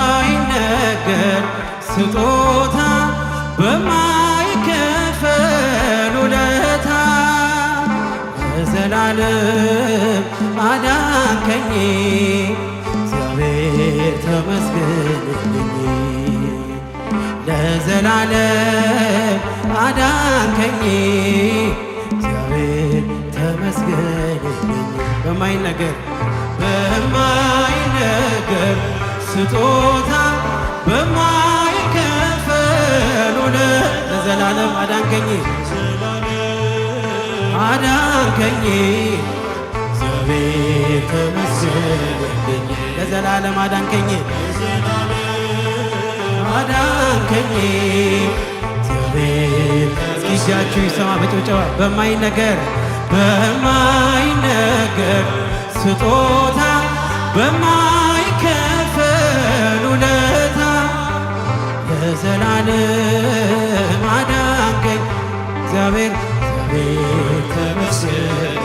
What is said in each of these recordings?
በማይነገር ስጦታ በማይከፈል ውለታ ለዘላለም አዳንከኝ እግዚአብሔር ተመስገንልኝ። ለዘላለም አዳንከኝ እግዚአብሔር ተመስገንልኝ። በማይነገር ስጦታ በማይከፈል ለዘላለም አዳንከኝ እግዚአብሔር ተመስገንልኝ። ለዘላለም አዳንከኝ እግዚአብሔር። እስኪ ይሰማ በጭብጨባ በማይነገር ስጦታ በማይከፈል ውለታ ለዘላለም አዳንከኝ እግዚአብሔር ተመስገን።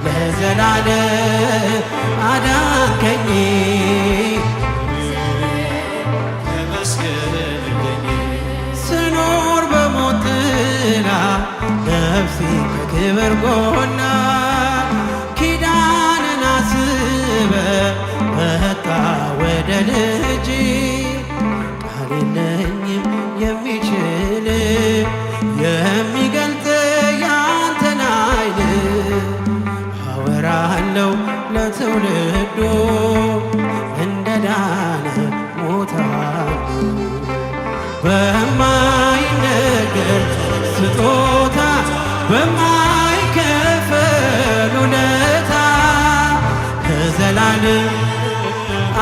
ለዘላለም አዳንከኝ ስኖር በሞት ጥላ ነፍሴ ከክብር ጎና ኪዳንን አስበ መጣ ወደ ልጅ ቃል የለኝም የሚችል የሚገልጥ ያንተን ኃይል አወራለሁ ለትውልዱ እንደ ዳነ ሞታሉ በማይነገር ስጦታ በማይከፈል ውለታ ለዘላለም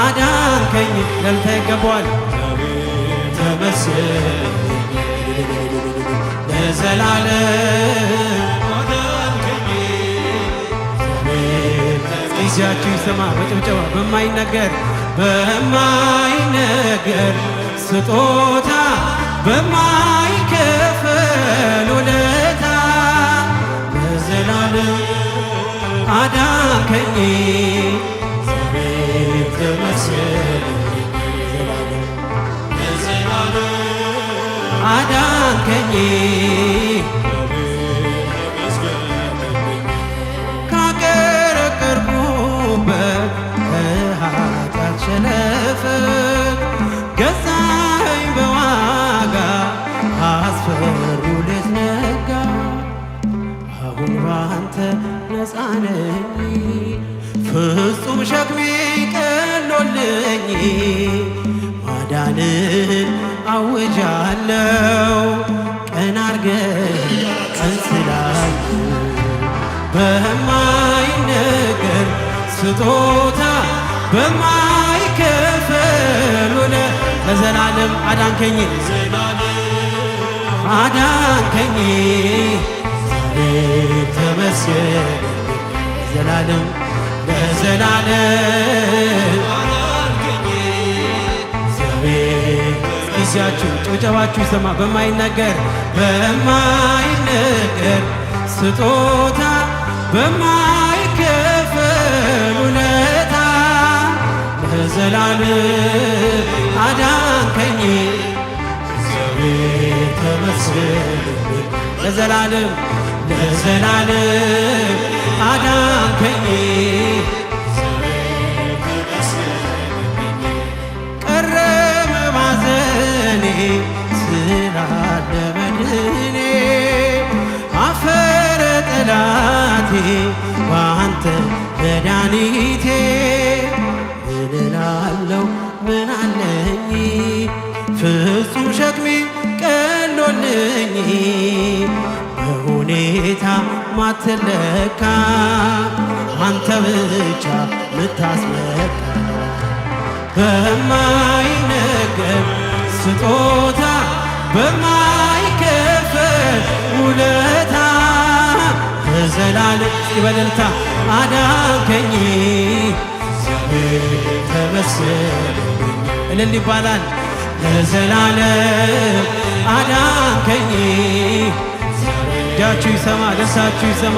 አዳንከኝ። ለልታ ይገባዋል ተመስገን። ለዘላለም አዳንከኝ ጊዜያችሁ ይሰማ በጭብጨባ በማይነገር ስጦታ በማይከፈል ውለታ ለዘላለም አዳንከኝ እግዚአብሔር ተመስገን። ለዘላለም አዳንከኝ ካቀረቀርኩበት ከኃጢአት ሸነፈር ገዛኸኝ በዋጋ አስፈሪው ሌት ነጋ። አሁን ባንተ ነፃ ነኝ ፍጹም ሸክሜ ቀሎልኝ ማዳንን አውጃለሁ ቀን አርገህ ቀን ስላዩ በማይነገር ስጦታ በማይከፈል ለዘላለም አዳንከኝ እግዚአብሔር ተመስገን። ለዘላለም አዳንከኝ እግዚአብሔር። ጊዜያችሁ ጭብጨባችሁ ይሰማ በማይነገር ስጦታ በማይከፈል ውለታ ለዘላለም አዳንከኝ እግዚአብሔር ተመስገን። ለዘላለም አዳንከኝ ቀረበ ማዘኔ ስላለ መድኔ አፈረ ጠላቴ ባንተ መድኃኒቴ ምን እላለሁ ምን አለኝ ፍጹም ሸክሜ ቀሎልኝ በሁኔታ ማትለካ አንተ ብቻ ምታስመካ በማይነገር ስጦታ በማይከፈል ውለታ ለዘላለም በእልልታ አዳንከኝ እግዚአብሔር ተመስገን። እልል ይባላል። ለዘላለም አዳንከኝ እጃችሁ ይሰማ ደስታችሁ ይሰማ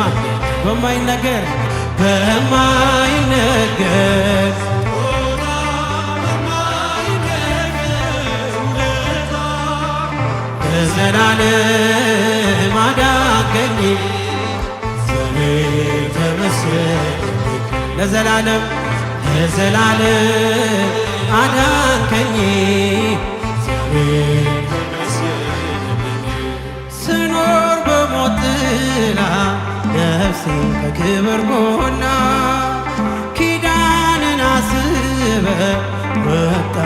በማይነገር ለዘላለም አዳንከኝ እግዚአብሔር ተመስገን ለዘላለም ለዘላለም አዳንከኝ እግዚአብሔር ተመስገን ስኖር በሞት ጥላ ነፍሴ በክብር ጎና ኪዳንን አስበ ወጣ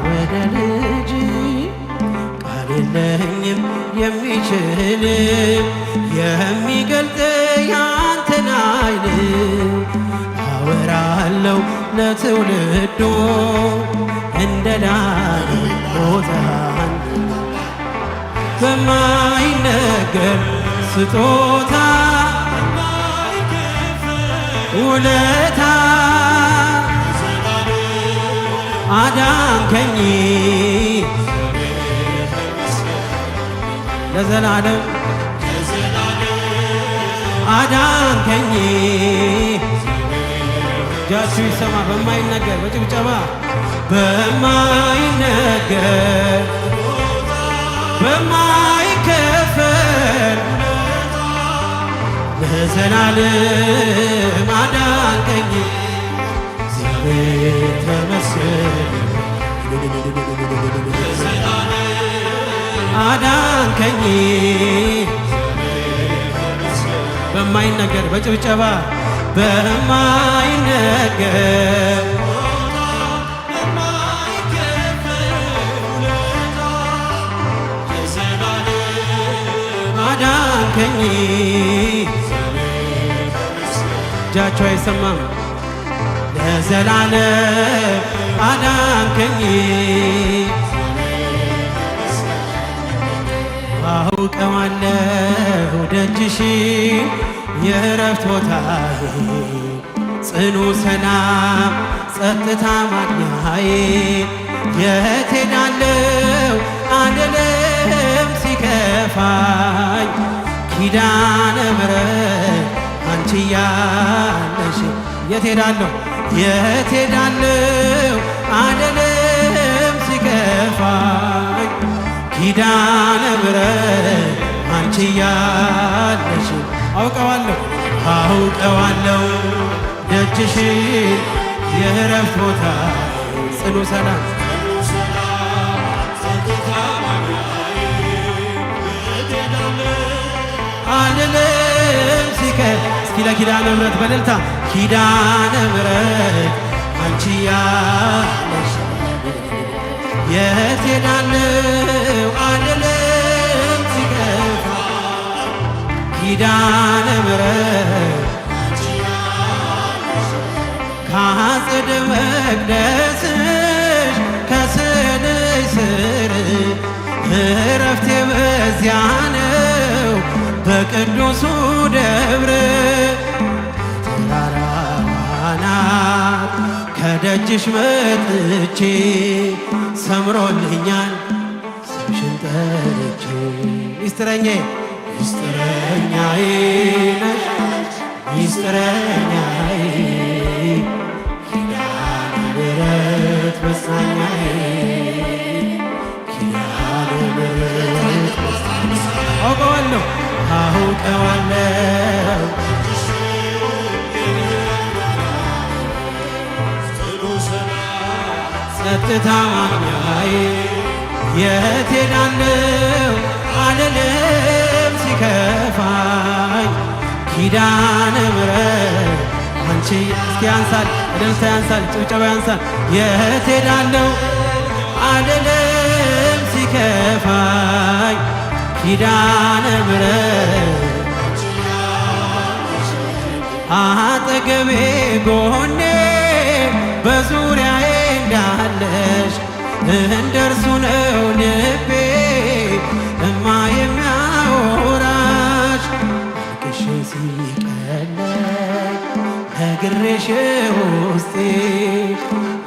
ወደ ልጅ ቃል የለኝም የሚችል የሚገልጥ ያንተን ኃይል አወራለሁ ለትውልዱ እንደ ዳን ቦታን በማይነገር ስጦታ ውለታ አዳንከኝ ለዘላለም አዳንከኝ እጃችሁ ይሰማ በማይነገር በጭብጨባ በማይነገር በማይከፈል ለዘላለም አዳንከኝ እግዚአብሔር ተመስገን አዳንከኝ በማይነገር በጭብጨባ በማይነገር አዳንከኝ እጃችሁ አይሰማም ለዘላለም አዳንከኝ አውቀዋለሁ ደጅሽን የእረፍት ቦታዬ ጽኑ ሰላም ጸጥታ ማግኛዬ የት ሄዳለሁ አልልም ሲከፋኝ ኪዳነ ምሕረት አንቺ ያለሽ የት ሄዳለሁ የት ሄዳለሁ አልልም ሲከፋኝ ኪዳነ ምሕረት አንቺ ያለሽ አውቀዋለሁ አውቀዋለሁ ደጅሽን የእረፍት ቦታ ጽኑ ሰላም አልልም እስኪ ለኪዳነ ምሕረት በእልልታ ኪዳነ ምሕረት አንቺ ያለሽ የት ሄዳለሁ አልልም ሲከፋ ኪዳነ ምሕረት ከአጸደ መቅደስሽ ከስዕልሽ ስር እረፍቴ በዚያ ነው በቅዱሱ ደብረ ተራራና ከደጅሽ መጥቼ ሰምሮልኛል ስምሽን ጠርቼ ሚስጥረኛዬ ሚስጥረኛዬ ነሽ ሚስጥረኛዬ ኪዳነ ምሕረት መጽናኛዬ ኪዳነ ምሕረት አውቀዋለሁ አውቀዋለሁ ጸጥታ ማግኛዬ የት ሄዳለሁ አልልም ሲከፋኝ ኪዳነ ምሕረት አንቺ እስኪ ያንሳል እልልታ ያንሳል ጭብጨባ ያንሳል የት ሄዳለሁ አልልም ሲከፋኝ ኪዳነ ምሕረት አጠገቤ ጎኔ በዙሪያዬ እንዳለሽ እንደርሱ ነው ልቤ እማ የሚያወራሽ ቅሽ ሲቀለኝ ነግሬሽ ውስጤ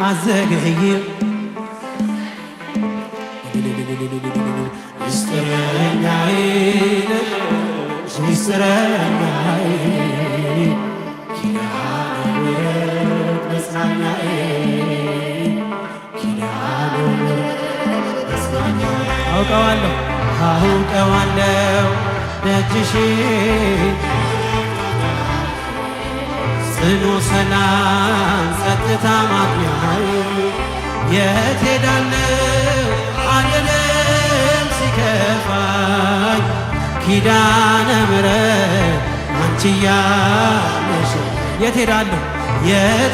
አዘገይም ሚስጥረኛዬ ነሽ ሚስጥረኛዬ ኪዳነ ምሕረት መጽናኛዬ ኪዳነ ምሕረት መጽናኛዬ አውቀዋለሁ አውቀዋለሁ ደጅሽ ጽኑ ሰላም ጸጥታ ማግኛዬ የት ሄዳለሁ አልልም ሲከፋኝ ኪዳነ ምሕረት አንቺ ያለሽ የት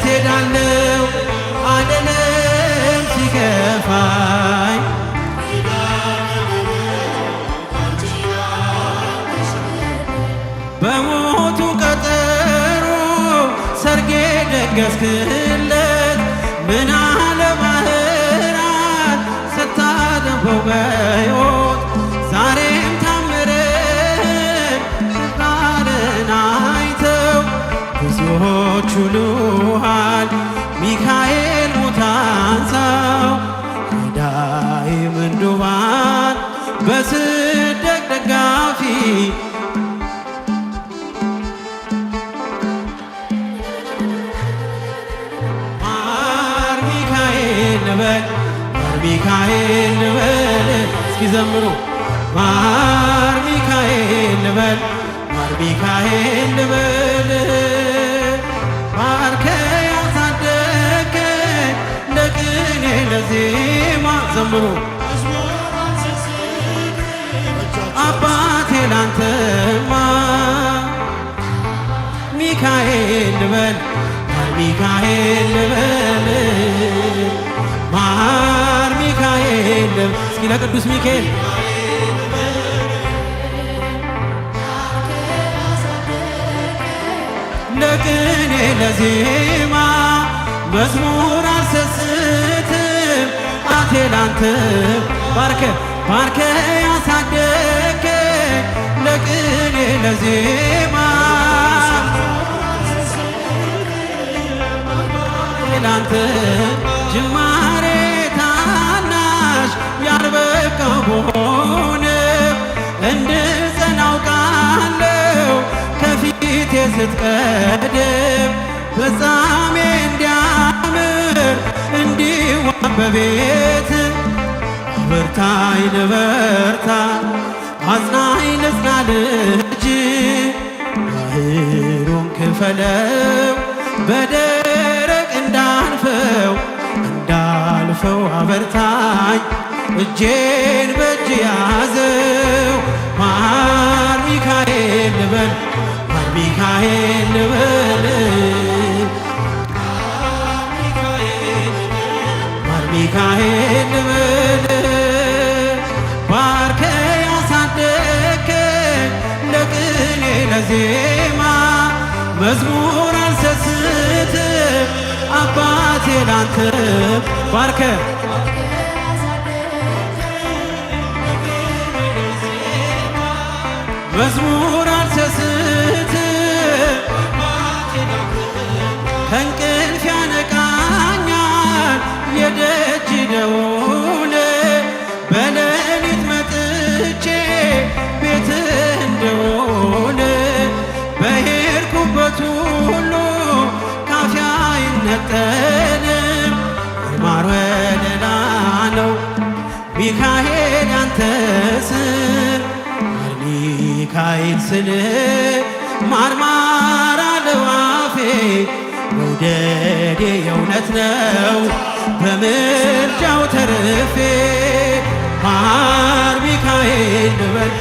ሄዳለሁ አልልም ሲከፋኝ በሞቱ ቀጠሮ ሰርጌ ደገስክለት ምን አለ ባህራት ስታደንቀው በሕይወት ዛሬም ታምርን ፍቃድን አይተው ብዙዎች ውሉሃል ሚካኤል ሙታንሳው ዳይ ምንዱባን በስደት ደጋፊ ሚካኤል ልበል እስኪ ዘምሩ ማር ሚካኤል ልበል ማር ሚካኤል ልበል ባርከ ያሳደገኝ ለቅኔ ለዜማ ዘምሩ አባቴ ላንተማ ሚካኤል ልበል ማር ሚካኤል ልበል ማር ሚካኤል እስኪ ለቅዱስ ሚካኤል ለቅኔ ለዜማ መዝሙር አልሰስትም አቴ ላንተ ባርከ ያሳደገኝ ለቅኔ ለዜማ ላንተ ጅማሬ ታናሽ ያልበቃው ብሆንም እንድጸና አውቃለሁ ከፊቴ ስትቀድም ፍጻሜ እንዲያምር እንዲዋብ በቤት በርታኝ ልበርታ አጽናኝ ልጽና ልጅ ባህሩን ክፈለው በደረቅ እንዳልፈው አበርታኝ እጄን በእጅ ያዘው ማር ሚካኤል ልበል ማር ሚካኤል ልበል ማር ሚካኤል ልበል ባርከ ያሳደገኝ ለቅኔ ለዜማ መዝሙር አልሰስትም አባቴ ላንተ ባርከ መዝሙር አልሰስትም ከእንቅልፍ ያነቃኛል የደጅ ደውል በሌሊት መጥቼ ቤትህ እንደውል በሄድኩበት ሁሉ ካፊያ አይነጠልም የማር ወለላ ነው ሚካኤል ያንተ ስም ሚካኤል ስል ማርማር አለው አፌ መውደዴ የእውነት ነው በምልጃው ተርፌ ማር ሚካኤል ልበል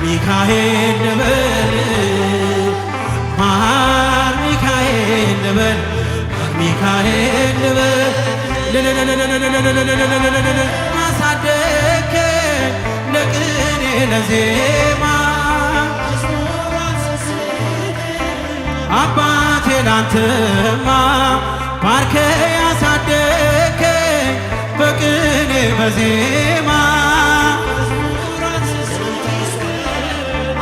ሚካኤል ልበል ማር ሚካኤል ልበል ሚካኤል ልበል አሳደገኝ ለቅኔ ለዜማ አባቴ ላንተማ ባርከ ያሳደገኝ በቅኔ በዜማ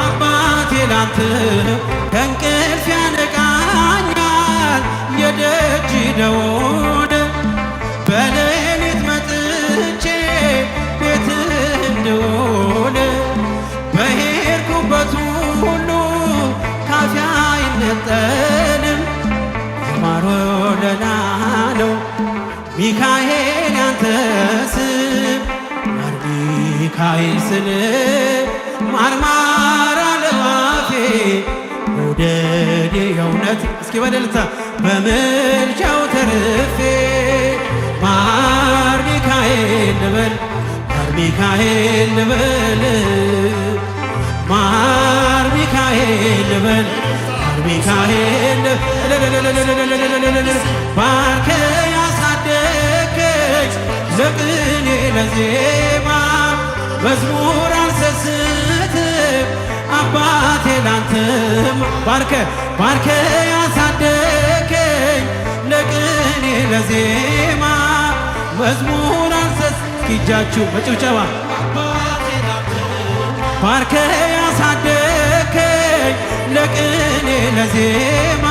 አባቴ ላንተ ከእንቅልፍ ያነቃኛል የደጅ ደውል በሌሊት መጥቼ ቤትህ እንደውል በሄድኩበት ሁሉ ካፊያ አይነጠልም የማር ወለላ ነው ሚካኤል ያንተ ስም ማር ሚካኤል ስል ማርማር አለው አፌ መውደድ የእውነት እስኪ በደልታ በምልጃው ተርፌ ማር ሚካኤል ልበል ማር ሚካኤል ልበል ማር ሚካኤል ልበል ማር ሚካኤል ባርከ ያሳደገች ለቅኔ ለዜማ መዝሙር አልሰስትም አባቴ ላንተም ባርከ ያሳደገኝ ለቅኔ ለዜማ መዝሙር አልሰስትም እጃችሁ በጭብጨባ ባርከ ያሳደገኝ ለቅኔ ለዜማ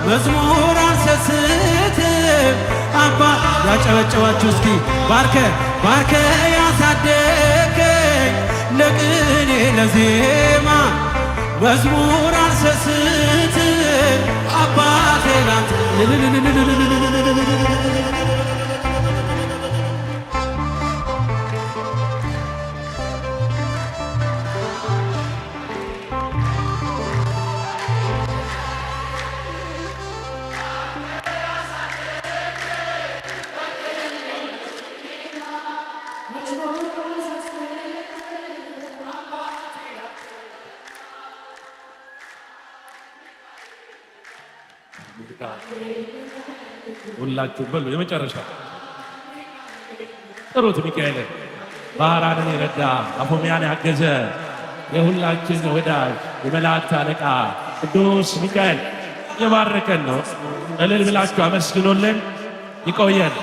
መዝሙር አልሰስትም አባ ያጨበጨባችሁ እስኪ ባርከ ያሳደገኝ ለቅኔ ለዜማ መዝሙር አልሰስትም አባቴ ላንተ ሁላችሁም በሉ የመጨረሻ ጥሩት። ሚካኤልን ባህራንን የረዳ አፎምያን ያገዘ የሁላችን ወዳጅ የመላእክት አለቃ ቅዱስ ሚካኤል የባረከን ነው። እልል ብላችሁ አመስግኖልን። ይቆየን።